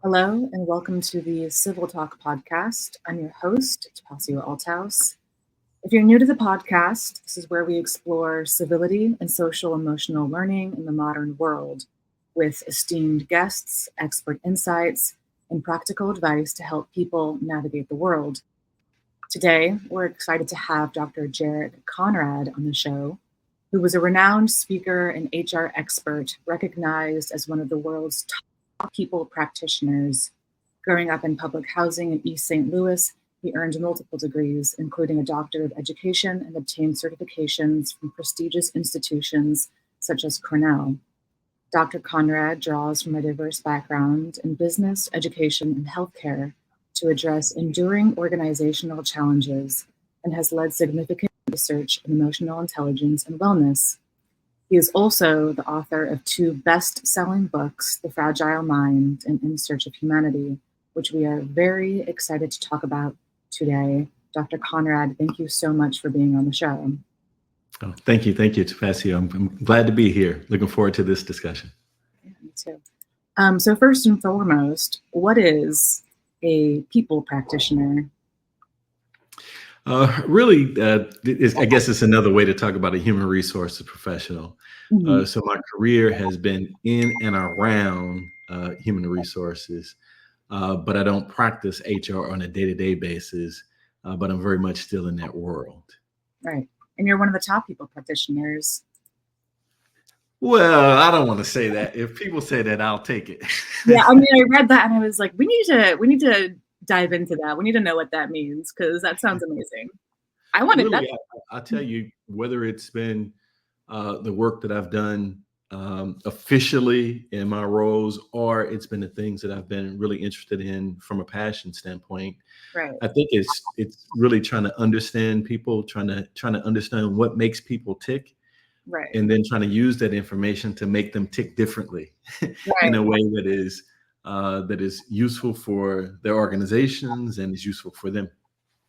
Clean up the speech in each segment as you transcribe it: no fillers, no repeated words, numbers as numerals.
Hello and welcome to the CivilTalk podcast. I'm your host, Tapasio Althouse. If you're new to the podcast, this is where we explore civility and social emotional learning in the modern world with esteemed guests, expert insights, and practical advice to help people navigate the world. Today, we're excited to have Dr. Jarik Conrad on the show, who was a renowned speaker and HR expert recognized as one of the world's top people practitioners. Growing up in public housing in East St. Louis, he earned multiple degrees, including a Doctor of Education, and obtained certifications from prestigious institutions such as Cornell. Dr. Conrad draws from a diverse background in business, education, and healthcare to address enduring organizational challenges and has led significant research in emotional intelligence and wellness. He is also the author of two best-selling books, The Fragile Mind and In Search of Humanity, which we are very excited to talk about today. Dr. Conrad, thank you so much for being on the show. Oh, thank you, Tapasio. I'm glad to be here. Looking forward to this discussion. Yeah, me too. So first and foremost, what is a people practitioner? I guess it's another way to talk about a human resources professional. Mm-hmm. So my career has been in and around human resources, but I don't practice HR on a day-to-day basis, but I'm very much still in that world. Right. And you're one of the top people practitioners. Well, I don't want to say that. If people say that, I'll take it. Yeah, I mean, I read that and I was like, we need to dive into that. We need to know what that means because that sounds amazing. I want to. Really, I'll tell you, whether it's been the work that I've done officially in my roles, or it's been the things that I've been really interested in from a passion standpoint. Right. I think it's really trying to understand people, trying to understand what makes people tick. Right. And then trying to use that information to make them tick differently in a way that is useful for their organizations and is useful for them.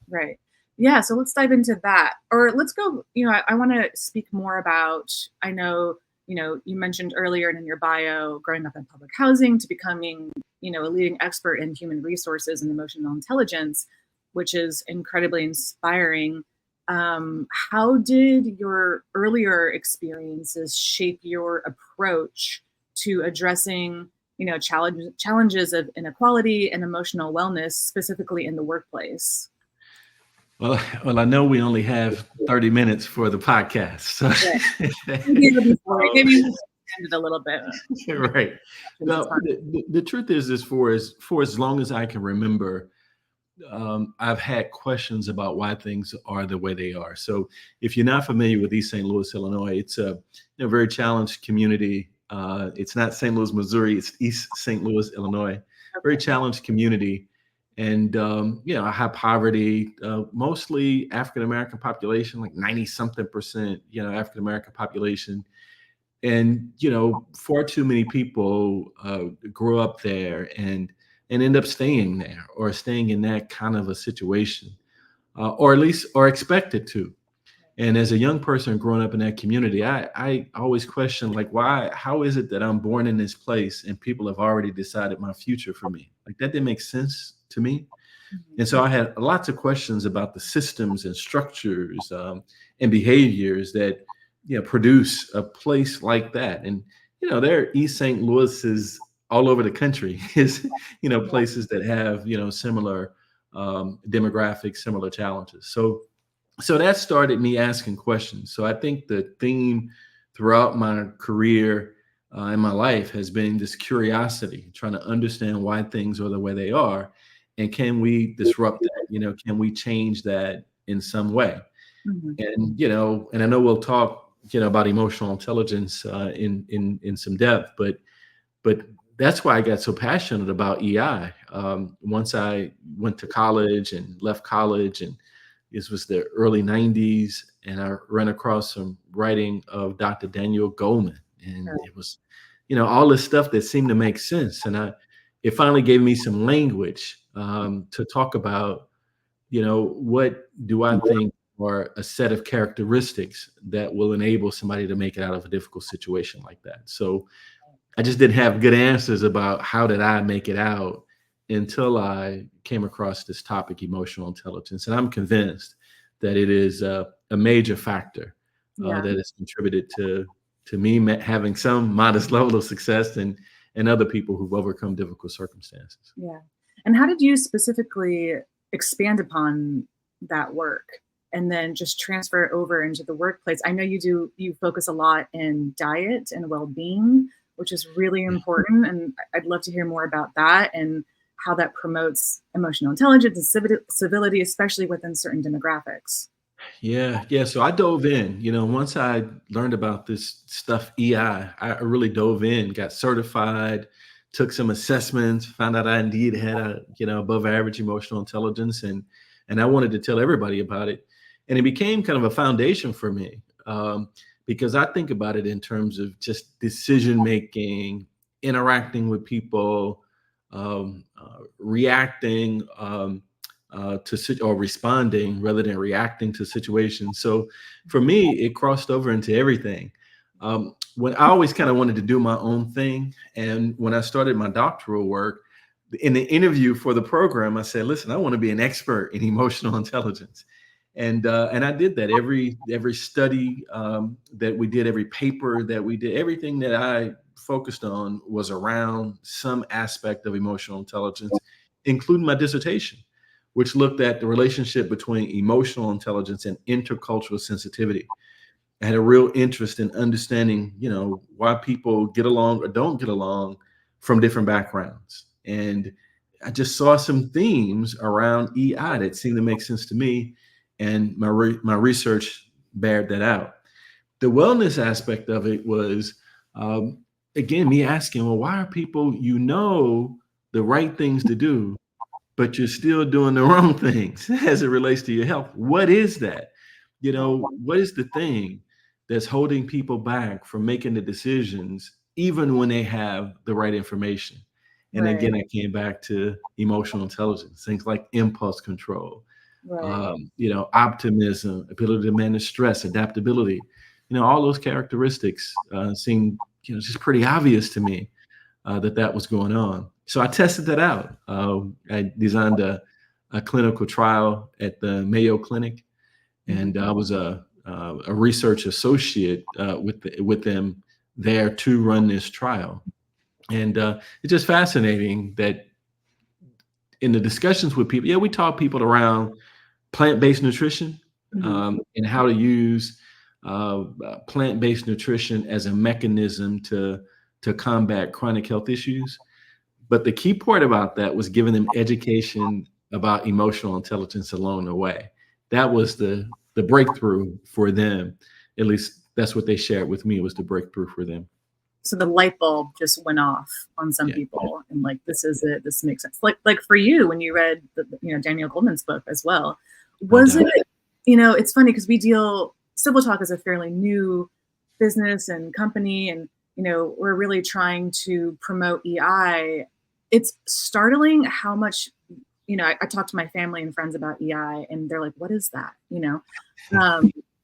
Right. Yeah. So let's dive into that. Or let's go, I want to speak more about, I know, you mentioned earlier in your bio, growing up in public housing to becoming, a leading expert in human resources and emotional intelligence, which is incredibly inspiring. How did your earlier experiences shape your approach to addressing, challenges of inequality and emotional wellness, specifically in the workplace? Well, I know we only have 30 minutes for the podcast, so maybe we extended a little bit. Right. Now, the truth is for as long as I can remember, I've had questions about why things are the way they are. So if you're not familiar with East St. Louis, Illinois, it's a very challenged community. It's not St. Louis, Missouri. It's East St. Louis, Illinois. Very challenged community. And, high poverty, mostly African-American population, like 90-something%, African-American population. And, far too many people grow up there and end up staying there or staying in that kind of a situation, or at least are expected to. And as a young person growing up in that community, I always question, like, how is it that I'm born in this place and people have already decided my future for me? Like, that didn't make sense to me. And so I had lots of questions about the systems and structures and behaviors that, produce a place like that. And, there are East St. Louis's all over the country is, places that have, similar demographics, similar challenges. So that started me asking questions. So I think the theme throughout my career in my life has been this curiosity, trying to understand why things are the way they are. And can we disrupt that? Can we change that in some way? Mm-hmm. And I know we'll talk, about emotional intelligence in some depth, but that's why I got so passionate about EI. Once I went to college and left college, and this was the early 90s, and I ran across some writing of Dr. Daniel Goleman, and it was, all this stuff that seemed to make sense. And it finally gave me some language to talk about, what do I think are a set of characteristics that will enable somebody to make it out of a difficult situation like that. So I just didn't have good answers about how did I make it out until I came across this topic, emotional intelligence. And I'm convinced that it is a major factor Yeah. that has contributed to me having some modest level of success and other people who've overcome difficult circumstances. Yeah. And how did you specifically expand upon that work and then just transfer it over into the workplace? I know you focus a lot in diet and well-being, which is really important. And I'd love to hear more about that and how that promotes emotional intelligence and civility, especially within certain demographics. Yeah, yeah. So I dove in, once I learned about this stuff, I really dove in, got certified, took some assessments, found out I indeed had a, above average emotional intelligence, and I wanted to tell everybody about it. And it became kind of a foundation for me, because I think about it in terms of just decision making, interacting with people, reacting. Or responding rather than reacting to situations. So for me, it crossed over into everything. When I always kind of wanted to do my own thing, and when I started my doctoral work, in the interview for the program, I said, "Listen, I want to be an expert in emotional intelligence," and I did that. Every study that we did, every paper that we did, everything that I focused on was around some aspect of emotional intelligence, including my dissertation, which looked at the relationship between emotional intelligence and intercultural sensitivity. I had a real interest in understanding, why people get along or don't get along from different backgrounds. And I just saw some themes around EI that seemed to make sense to me, and my research bared that out. The wellness aspect of it was, again, me asking, well, why are people, the right things to do, but you're still doing the wrong things as it relates to your health? What is that? What is the thing that's holding people back from making the decisions, even when they have the right information? And Right. again, I came back to emotional intelligence, things like impulse control, Right. optimism, ability to manage stress, adaptability. All those characteristics seem, just pretty obvious to me that was going on. So I tested that out. I designed a clinical trial at the Mayo Clinic, and I was a research associate with them there to run this trial. And it's just fascinating that in the discussions with people, we taught people around plant-based nutrition, and how to use plant-based nutrition as a mechanism to combat chronic health issues. But the key part about that was giving them education about emotional intelligence along the way. That was the breakthrough for them. At least that's what they shared with me, was the breakthrough for them. So the light bulb just went off on some Yeah. people, and like, this is it. This makes sense. Like for you, when you read Daniel Goleman's book as well, was it? It's funny because CivilTalk is a fairly new business and company, and we're really trying to promote EI. It's startling how much, I talk to my family and friends about EI, and they're like, "What is that?"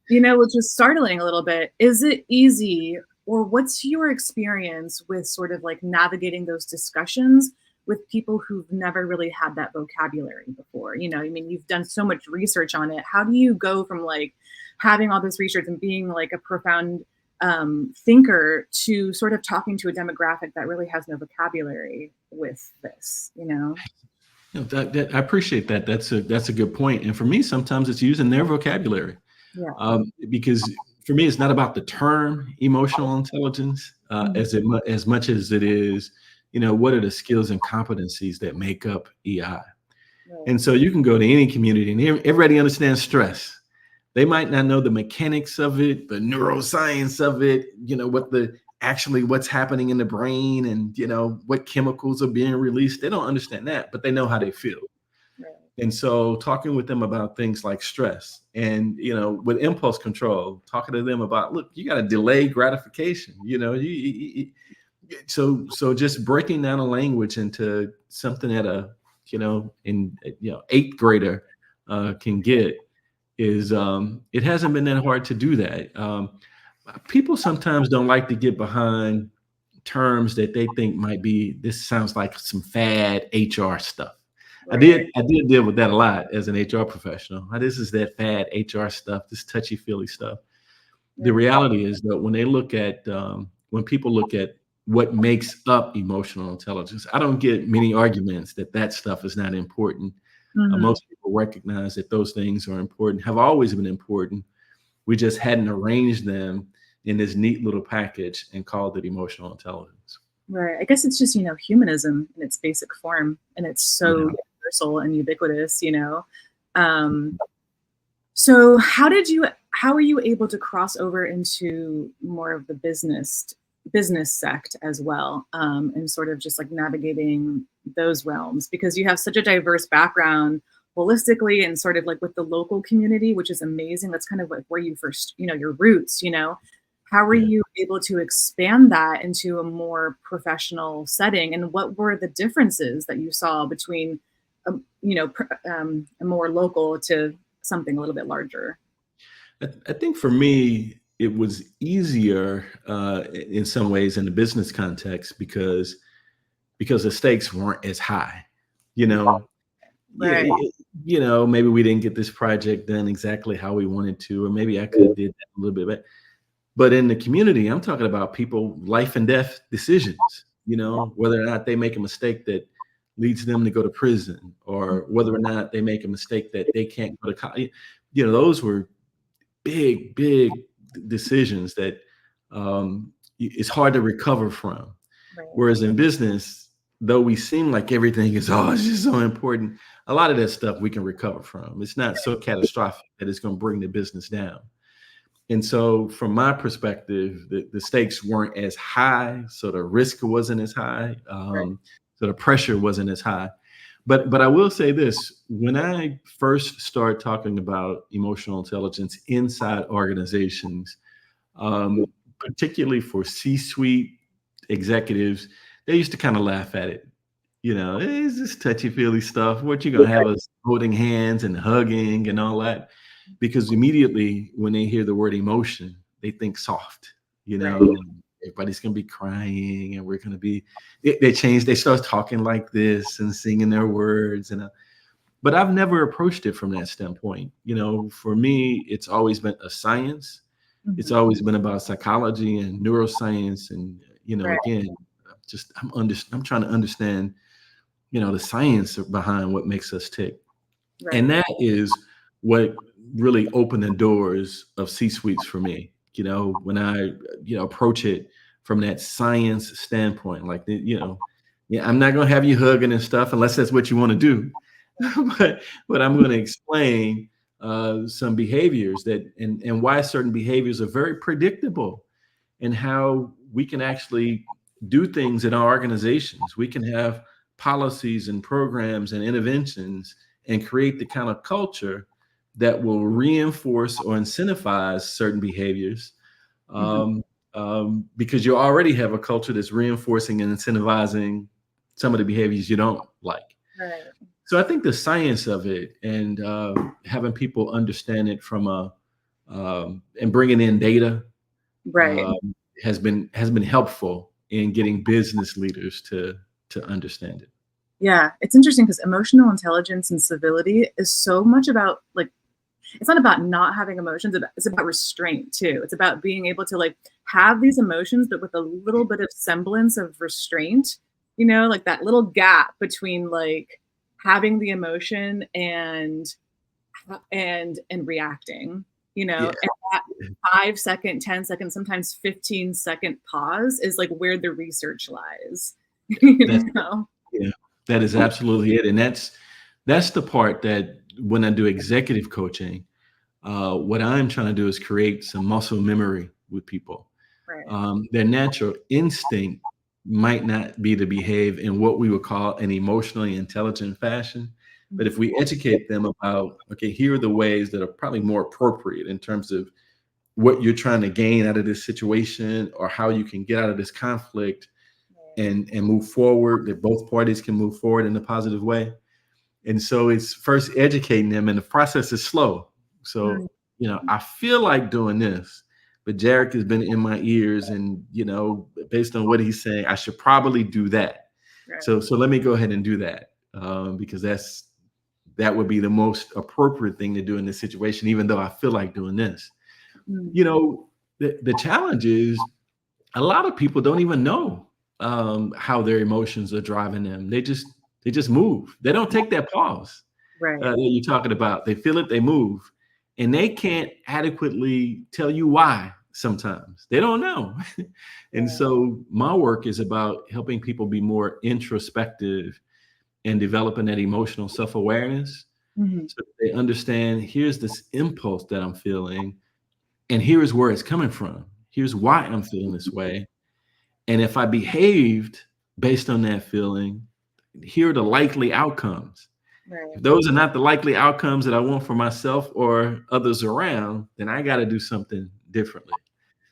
Which is startling a little bit. Is it easy, or what's your experience with sort of like navigating those discussions with people who've never really had that vocabulary before? You've done so much research on it. How do you go from like having all this research and being like a profound thinker to sort of talking to a demographic that really has no vocabulary with this? I appreciate that. That's a good point. And for me, sometimes it's using their vocabulary. Yeah. Because for me, it's not about the term emotional intelligence as much as it is, what are the skills and competencies that make up EI? Right. And so you can go to any community and everybody understands stress. They might not know the mechanics of it, the neuroscience of it, what's happening in the brain, and what chemicals are being released. They don't understand that, but they know how they feel. Right. And so talking with them about things like stress and, with impulse control, talking to them about, look, you got to delay gratification, so just breaking down a language into something that eighth grader can get is, it hasn't been that hard to do that. People sometimes don't like to get behind terms that they think might be, this sounds like some fad HR stuff. Right. I did deal with that a lot as an HR professional. This is that fad HR stuff, this touchy feely stuff. The Right. reality is that when they look at when people look at what makes up emotional intelligence, I don't get many arguments that that stuff is not important. Mhm. Most people recognize that those things are important, have always been important. We just hadn't arranged them in this neat little package and called it emotional intelligence. Right. I guess it's just, humanism in its basic form, and it's so Yeah. universal and ubiquitous. Um, so how were you able to cross over into more of the business sect as well, and sort of just like navigating those realms, because you have such a diverse background holistically and sort of like with the local community, which is amazing. That's kind of like where you first, your roots. How were Yeah. you able to expand that into a more professional setting, and what were the differences that you saw between, a more local to something a little bit larger? I think for me, it was easier in some ways in the business context because the stakes weren't as high. You know, yeah, Right. maybe we didn't get this project done exactly how we wanted to, or maybe I could have did that a little bit better. But in the community, I'm talking about people, life and death decisions, whether or not they make a mistake that leads them to go to prison, or whether or not they make a mistake that they can't go to college. Those were big decisions that it's hard to recover from. Right. Whereas in business, though we seem like everything is, it's just so important, a lot of that stuff we can recover from. It's not so catastrophic that it's going to bring the business down. And so from my perspective, the stakes weren't as high, so the risk wasn't as high, Right. so the pressure wasn't as high. But I will say this: when I first started talking about emotional intelligence inside organizations, particularly for C-suite executives, they used to kind of laugh at it. It's this touchy-feely stuff. What you gonna have us holding hands and hugging and all that? Because immediately when they hear the word emotion, they think soft. Right. Everybody's gonna be crying, and we're gonna be. They change. They start talking like this and singing their words, but I've never approached it from that standpoint. For me, it's always been a science. It's Mhm. always been about psychology and neuroscience, and Right. again, I'm trying to understand the science behind what makes us tick. Right. And that is what really opened the doors of C-suites for me. When I approach it from that science standpoint, like yeah, I'm not gonna have you hugging and stuff unless that's what you want to do, but I'm going to explain some behaviors and why certain behaviors are very predictable, and how we can actually do things in our organizations. We can have policies and programs and interventions and create the kind of culture that will reinforce or incentivize certain behaviors, Mhm. um, because you already have a culture that's reinforcing and incentivizing some of the behaviors you don't like. Right. So I think the science of it, and having people understand it from and bringing in data, Right. um, has been helpful in getting business leaders to understand it. Yeah, it's interesting because emotional intelligence and civility is so much about like, it's not about not having emotions, it's about restraint too. It's about being able to like have these emotions, but with a little bit of semblance of restraint, like that little gap between like having the emotion and reacting, Yeah, and that 5 second, 10 second, sometimes 15-second pause is like where the research lies. that's you know? yeah, that is absolutely it, and that's the part that when I do executive coaching, what I'm trying to do is create some muscle memory with people. Right. Their natural instinct might not be to behave in what we would call an emotionally intelligent fashion. But if Mhm. we educate them about, okay, here are the ways that are probably more appropriate in terms of what you're trying to gain out of this situation, or how you can get out of this conflict and move forward, that both parties can move forward in a positive way. And so it's first educating them, and the process is slow. Mm. So, I feel like doing this. but Jarik has been in my ears, and based on what he's saying, I should probably do that. Right. So let me go ahead and do that, because that would be the most appropriate thing to do in this situation, even though I feel like doing this. The challenge is a lot of people don't even know how their emotions are driving them. They just move. They don't take that pause Right. that you're talking about. They feel it, they move, and they can't adequately tell you why. Sometimes they don't know. And so my work is about helping people be more introspective and developing that emotional self-awareness, so they understand, here's this impulse that I'm feeling, and here is where it's coming from. Here's why I'm feeling this way. And if I behaved based on that feeling, here are the likely outcomes. Right. If those are not the likely outcomes that I want for myself or others around, then I got to do something differently.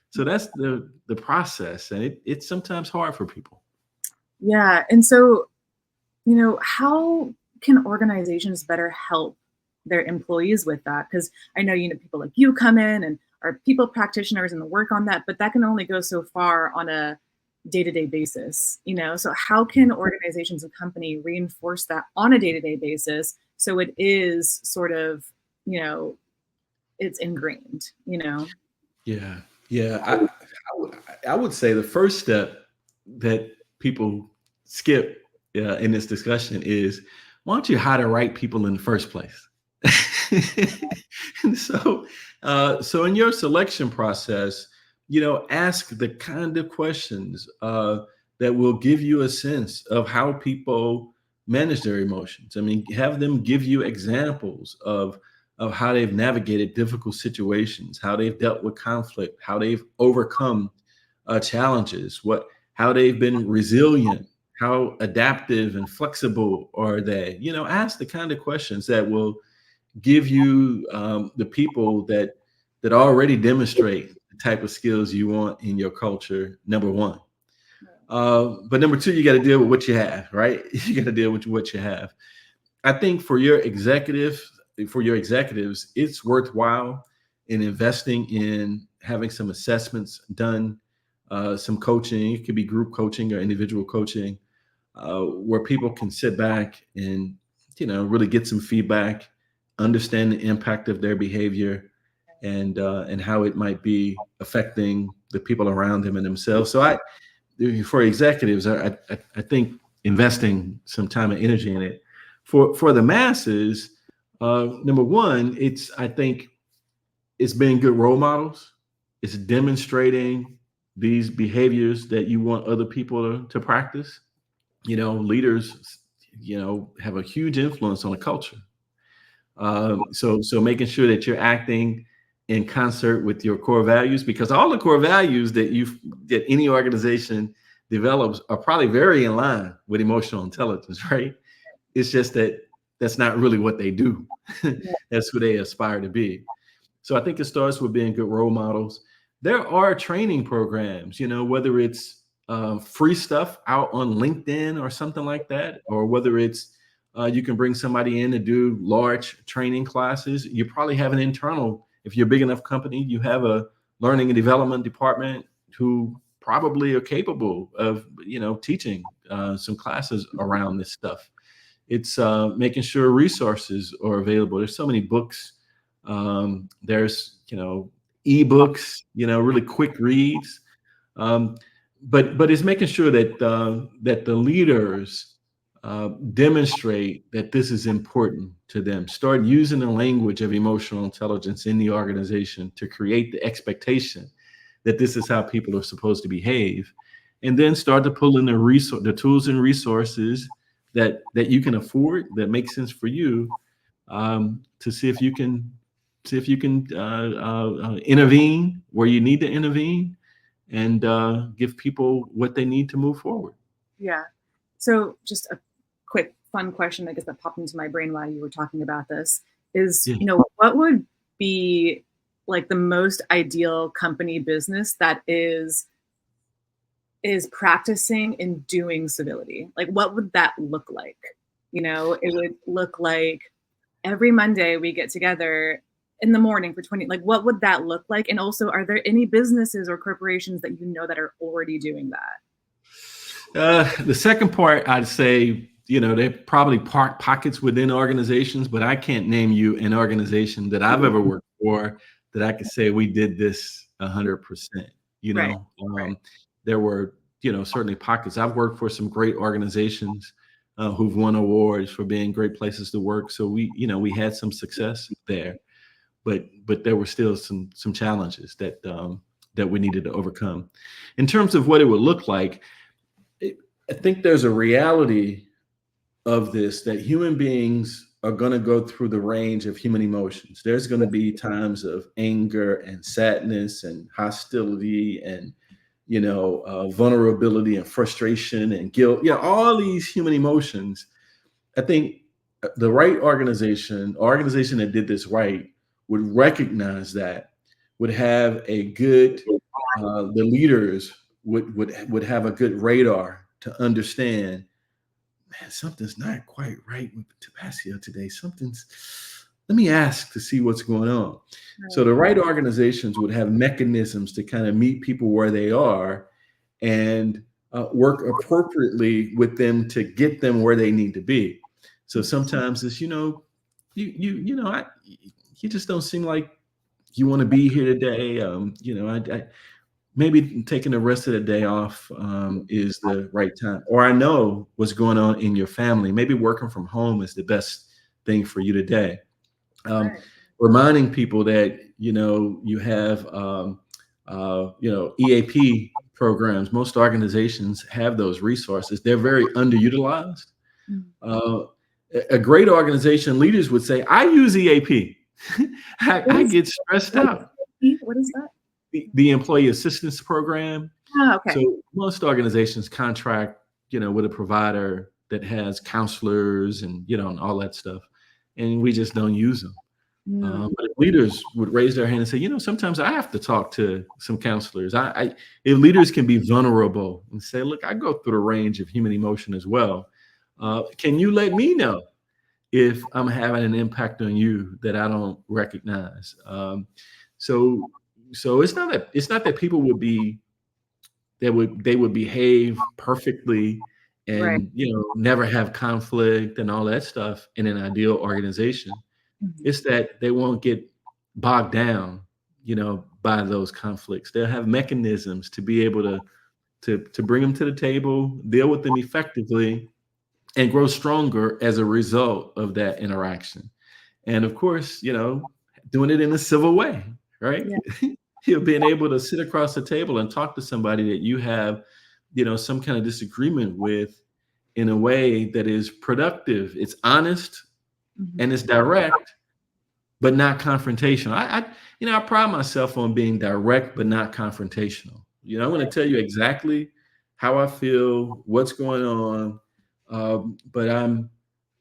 So that's the process. And it's sometimes hard for people. Yeah. And so, how can organizations better help their employees with that? Because I know, people like you come in and are people practitioners and work on that, but that can only go so far on a day-to-day basis, So how can organizations and company reinforce that on a day-to-day basis so it is sort of, it's ingrained, Yeah. Yeah. I would say the first step that people skip in this discussion is, why don't you hire the right people in the first place? And so in your selection process, ask the kind of questions that will give you a sense of how people manage their emotions. I mean, have them give you examples of how they've navigated difficult situations, how they've dealt with conflict, how they've overcome challenges, how they've been resilient, how adaptive and flexible are they. Ask the kind of questions that will give you the people that already demonstrate the type of skills you want in your culture, number one. But number two, you got to deal with what you have, right? You got to deal with what you have. I think for your executives, it's worthwhile in investing in having some assessments done, some coaching. It could be group coaching or individual coaching, where people can sit back and really get some feedback, understand the impact of their behavior, and how it might be affecting the people around them and themselves. So for executives, I think investing some time and energy in it. For the masses, number one, I think it's being good role models. It's demonstrating these behaviors that you want other people to practice. Leaders, have a huge influence on a culture. So making sure that you're acting in concert with your core values, because all the core values that any organization develops are probably very in line with emotional intelligence, right? It's just that that's not really what they do. That's who they aspire to be. So I think it starts with being good role models. There are training programs, whether it's free stuff out on LinkedIn or something like that, or whether it's you can bring somebody in to do large training classes. You probably have an internal, if you're a big enough company, you have a learning and development department who probably are capable of, teaching some classes around this stuff. It's making sure resources are available. There's so many books. There's, ebooks, really quick reads. But it's making sure that the leaders demonstrate that this is important to them. Start using the language of emotional intelligence in the organization to create the expectation that this is how people are supposed to behave, and then start to pull in the tools and resources that you can afford, that make sense for you, to see if you can intervene where you need to intervene, and give people what they need to move forward. Yeah. So just a quick fun question, I guess, that popped into my brain while you were talking about this is, Yeah. What would be like the most ideal company business that is practicing and doing civility? Like, what would that look like? It would look like every Monday we get together in the morning for 20, like what would that look like? And also, are there any businesses or corporations that you know that are already doing that? The second part, I'd say, they're probably pockets within organizations, but I can't name you an organization that I've ever worked for that I could say we did this 100%. Right. There were, certainly pockets. I've worked for some great organizations who've won awards for being great places to work. So we had some success there, but there were still some challenges that we needed to overcome. In terms of what it would look like, I think there's a reality of this, that human beings are going to go through the range of human emotions. There's going to be times of anger and sadness and hostility and, vulnerability and frustration and guilt. Yeah, all these human emotions. I think the right organization that did this right would recognize that, would have a good, the leaders would have a good radar to understand, man, something's not quite right with Tabasio today. Let me ask to see what's going on. Right. So the right organizations would have mechanisms to kind of meet people where they are and work appropriately with them to get them where they need to be. So sometimes it's, you just don't seem like you want to be here today. Maybe taking the rest of the day off is the right time. Or I know what's going on in your family. Maybe working from home is the best thing for you today. Right. Reminding people that, you have, EAP programs. Most organizations have those resources. They're very underutilized. A great organization, leaders would say, I use EAP. I get stressed out. What is that? The employee assistance program. Oh, okay. So most organizations contract, with a provider that has counselors and, and all that stuff. And we just don't use them. But if leaders would raise their hand and say, sometimes I have to talk to some counselors. If leaders can be vulnerable and say, look, I go through the range of human emotion as well. Can you let me know if I'm having an impact on you that I don't recognize? So it's not that people would behave perfectly and, right. Never have conflict and all that stuff in an ideal organization. It's that they won't get bogged down, by those conflicts. They'll have mechanisms to be able to bring them to the table, deal with them effectively, and grow stronger as a result of that interaction. And of course, doing it in a civil way, right? Yeah. Being able to sit across the table and talk to somebody that you have, some kind of disagreement with in a way that is productive. It's honest and it's direct, but not confrontational. I pride myself on being direct, but not confrontational. I'm going to tell you exactly how I feel, what's going on, but I'm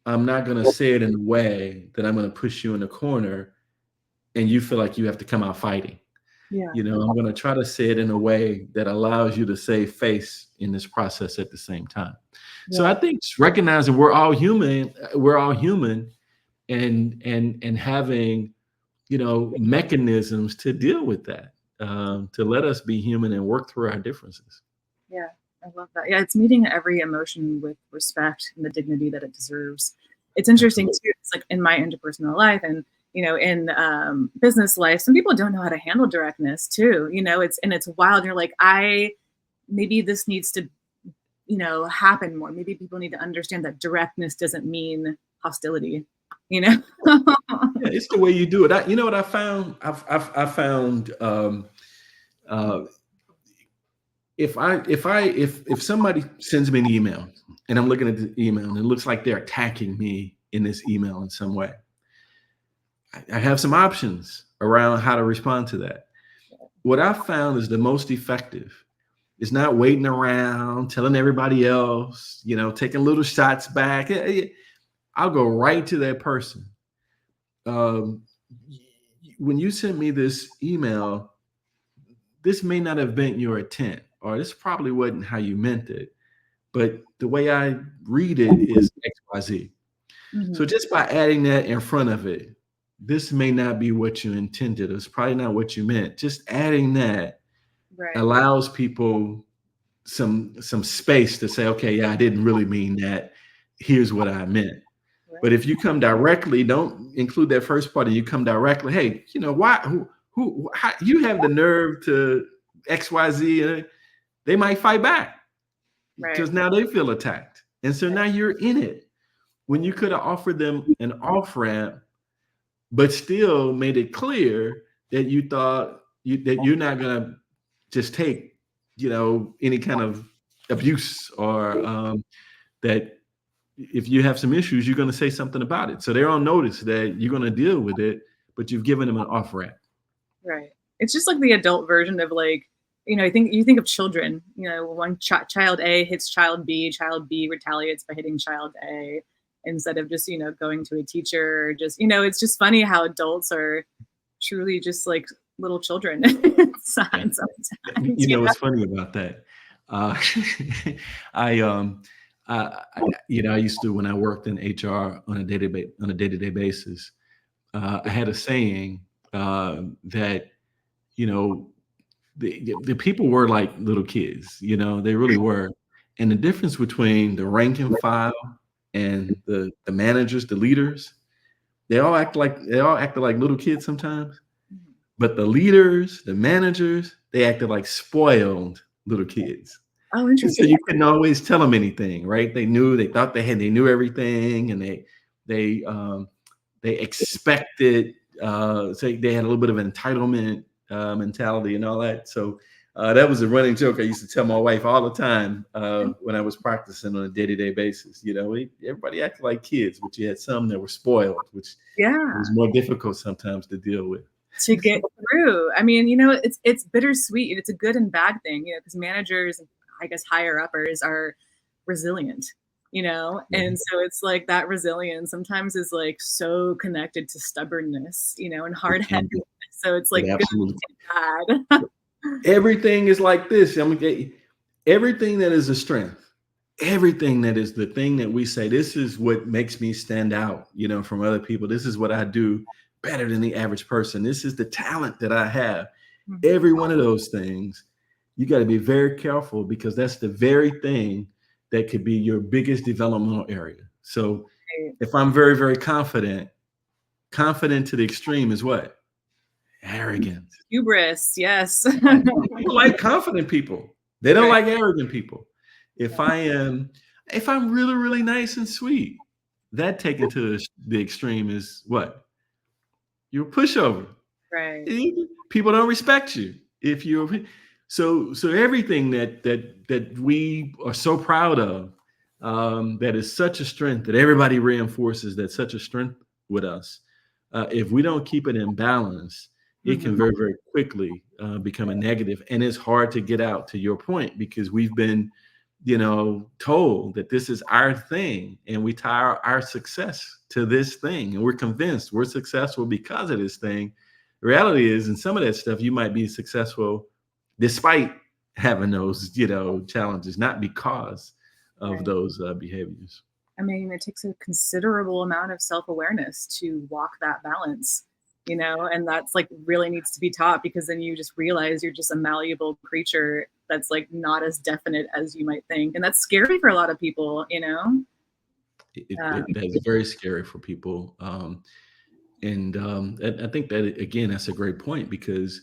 not going to say it in a way that I'm going to push you in the corner and you feel like you have to come out fighting. Yeah. I'm going to try to say it in a way that allows you to save face in this process at the same time. Yeah. So I think recognizing we're all human and having, mechanisms to deal with that, to let us be human and work through our differences. Yeah, I love that. Yeah, it's meeting every emotion with respect and the dignity that it deserves. It's interesting too. It's like in my interpersonal life and in business life, some people don't know how to handle directness too. It's wild. You're like, maybe this needs to, happen more. Maybe people need to understand that directness doesn't mean hostility. Yeah, it's the way you do it. What I found? I found if somebody sends me an email and I'm looking at the email and it looks like they're attacking me in this email in some way, I have some options around how to respond to that. What I found is the most effective is not waiting around, telling everybody else, taking little shots back. I'll go right to that person. When you sent me this email, this may not have been your intent, or this probably wasn't how you meant it, but the way I read it is XYZ. So just by adding that in front of it, this may not be what you intended. It's probably not what you meant. Just adding that Right. allows people some space to say, okay, yeah, I didn't really mean that. Here's what I meant. Right. But if you come directly, don't include that first part. And you come directly, hey, why? How, you have the nerve to X, Y, Z? They might fight back Right. because now they feel attacked, and so now you're in it. When you could have offered them an off ramp, but still made it clear that you thought that you're not gonna just take, any kind of abuse or that if you have some issues, you're going to say something about it. So they're on notice that you're going to deal with it, but you've given them an off ramp. Right. It's just like the adult version of like, I think you think of children, one child A hits child B retaliates by hitting child A instead of just, going to a teacher or just, it's just funny how adults are truly just like little children. Sometimes, What's funny about that? I used to, when I worked in HR on a day-to-day basis, I had a saying that, the people were like little kids, they really were. And the difference between the rank and file and the managers, the leaders, they all acted like little kids sometimes. But the leaders, the managers, they acted like spoiled little kids. Oh, interesting. So you couldn't always tell them anything, right? They thought they knew everything, and they expected, so they had a little bit of entitlement mentality and all that. So that was a running joke I used to tell my wife all the time when I was practicing on a day-to-day basis. Everybody acted like kids, but you had some that were spoiled, which was more difficult sometimes to deal with. To get through. I mean, it's bittersweet. It's a good and bad thing, because managers, I guess higher uppers, are resilient, and so it's like that resilience sometimes is like so connected to stubbornness, and hard-headedness. So it's like absolutely good and bad. Everything is like this. Everything that is a strength, everything that is the thing that we say, this is what makes me stand out, from other people. This is what I do better than the average person. This is the talent that I have. Mm-hmm. Every one of those things, you got to be very careful, because that's the very thing that could be your biggest developmental area. So if I'm very, very confident to the extreme is what? Arrogance. Hubris, yes. People like confident people. They don't like arrogant people. If I'm really, really nice and sweet, that taken to the extreme is what? You're a pushover. Right. People don't respect you if you're so everything that we are so proud of, that is such a strength that everybody reinforces, that's such a strength with us. If we don't keep it in balance, it can very, very quickly become a negative, and it's hard to get out, to your point, because we've been, told that this is our thing, and we tie our success to this thing, and we're convinced we're successful because of this thing. The reality is, in some of that stuff, you might be successful despite having those, challenges, not because of those behaviors. I mean, it takes a considerable amount of self-awareness to walk that balance, and that's like really needs to be taught, because then you just realize you're just a malleable creature that's like not as definite as you might think. And that's scary for a lot of people, That's very scary for people. And I think that, again, that's a great point, because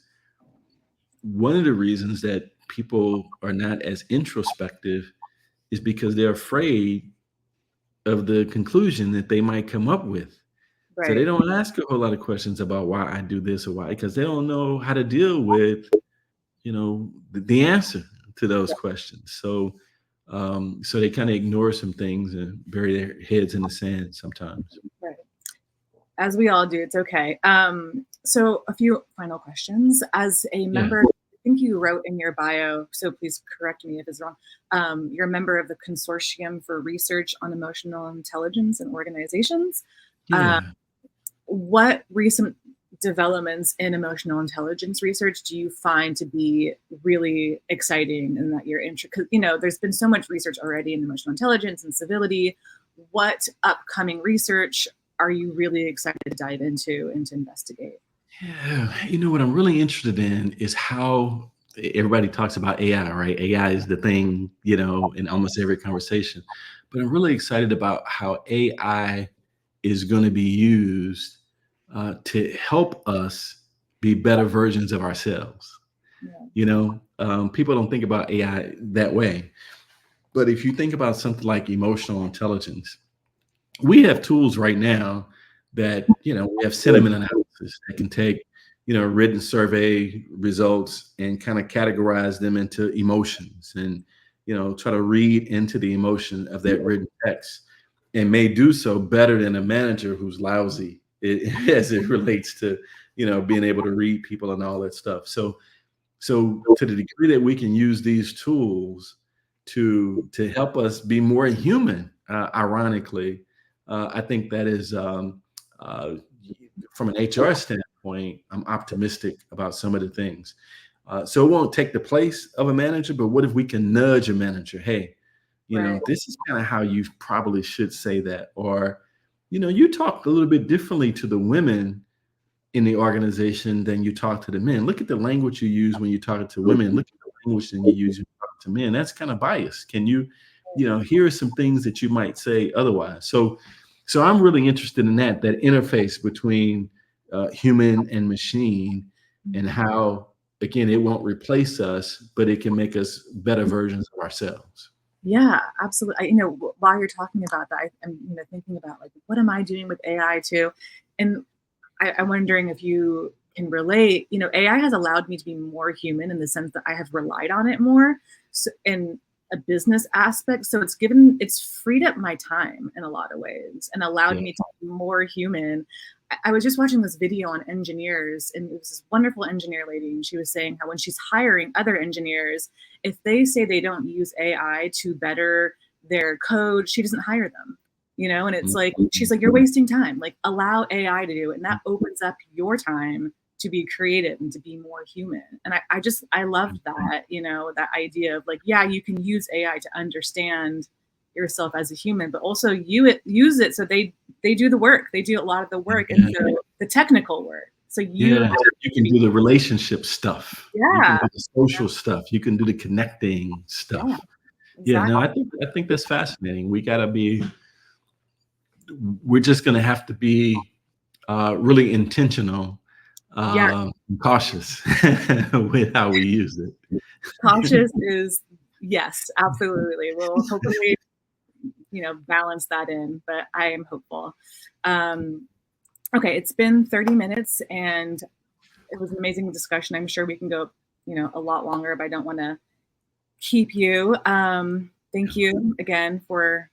one of the reasons that people are not as introspective is because they're afraid of the conclusion that they might come up with. Right. So they don't ask a whole lot of questions about why I do this or why, because they don't know how to deal with, the answer to those questions. So they kind of ignore some things and bury their heads in the sand sometimes. Right. As we all do, it's okay. So a few final questions. As a member, I think you wrote in your bio, so please correct me if it's wrong, you're a member of the Consortium for Research on Emotional Intelligence in Organizations. Yeah. What recent developments in emotional intelligence research do you find to be really exciting, and that you're interested? Because there's been so much research already in emotional intelligence and civility. What upcoming research are you really excited to dive into and to investigate? Yeah, what I'm really interested in is how everybody talks about AI, right? AI is the thing, in almost every conversation. But I'm really excited about how AI is going to be used to help us be better versions of ourselves. Yeah. People don't think about AI that way. But if you think about something like emotional intelligence, we have tools right now that, we have sentiment analysis that can take, written survey results and kind of categorize them into emotions and, try to read into the emotion of that written text, and may do so better than a manager who's lousy as it relates to, being able to read people and all that stuff. So to the degree that we can use these tools to help us be more human, ironically, I think that is uh, from an HR standpoint, I'm optimistic about some of the things. So it won't take the place of a manager, but what if we can nudge a manager? Hey, Right. this is kind of how you probably should say that, or you talk a little bit differently to the women in the organization than you talk to the men. Look at the language you use when you're talking to women. Look at the language that you use when you talk to men. That's kind of biased. Can you, here are some things that you might say otherwise. So I'm really interested in that interface between human and machine, and how, again, it won't replace us, but it can make us better versions of ourselves. Yeah, absolutely. While you're talking about that, I'm thinking about like, what am I doing with AI too? And I'm wondering if you can relate. AI has allowed me to be more human in the sense that I have relied on it more, so, in a business aspect. So it's freed up my time in a lot of ways and allowed Yeah. me to be more human. I was just watching this video on engineers, and it was this wonderful engineer lady, and she was saying how when she's hiring other engineers, if they say they don't use AI to better their code, she doesn't hire them. And it's like, she's like, you're wasting time. Like, allow AI to do it. And that opens up your time to be creative and to be more human. And I loved that, that idea of like, yeah, you can use AI to understand yourself as a human, but also use it so they do the work. They do a lot of the work, and so the technical work. So you can do the relationship stuff. You can yeah, do the social stuff. You can do the connecting stuff. yeah, Yeah, no, exactly. I think that's fascinating. We're just going to have to be really intentional, Yeah, cautious with how we use it. cautious is yes, absolutely. We'll hopefully balance that in, but I am hopeful. Okay, it's been 30 minutes and it was an amazing discussion. I'm sure we can go, a lot longer, but I don't want to keep you. Thank you again for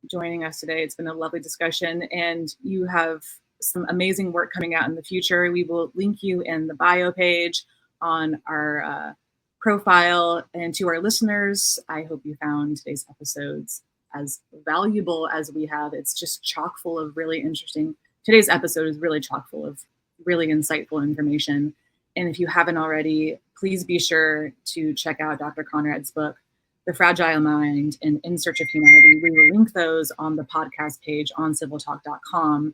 joining us today. It's been a lovely discussion, and you have some amazing work coming out in the future. We will link you in the bio page on our profile. And to our listeners, I hope you found today's episodes as valuable as we have. It's just chock full of really interesting. Today's episode is really chock full of really insightful information. And if you haven't already, please be sure to check out Dr. Conrad's book, The Fragile Mind and In Search of Humanity. We will link those on the podcast page on civiltalk.com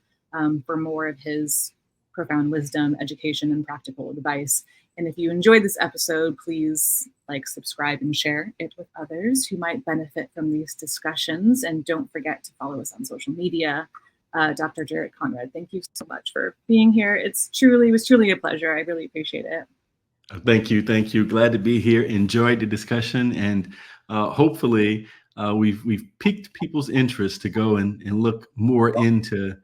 for more of his profound wisdom, education, and practical advice. And if you enjoyed this episode, please like, subscribe, and share it with others who might benefit from these discussions. And don't forget to follow us on social media. Dr. Jarik Conrad, thank you so much for being here. It was truly a pleasure. I really appreciate it. Thank you. Thank you. Glad to be here. Enjoyed the discussion, and hopefully we've piqued people's interest to go and look more into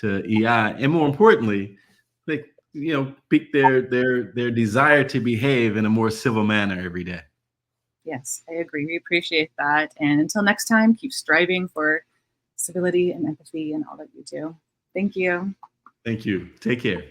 EI, and more importantly, they pique their desire to behave in a more civil manner every day. Yes, I agree. We appreciate that. And until next time, keep striving for civility and empathy in all that you do. Thank you. Thank you. Take care.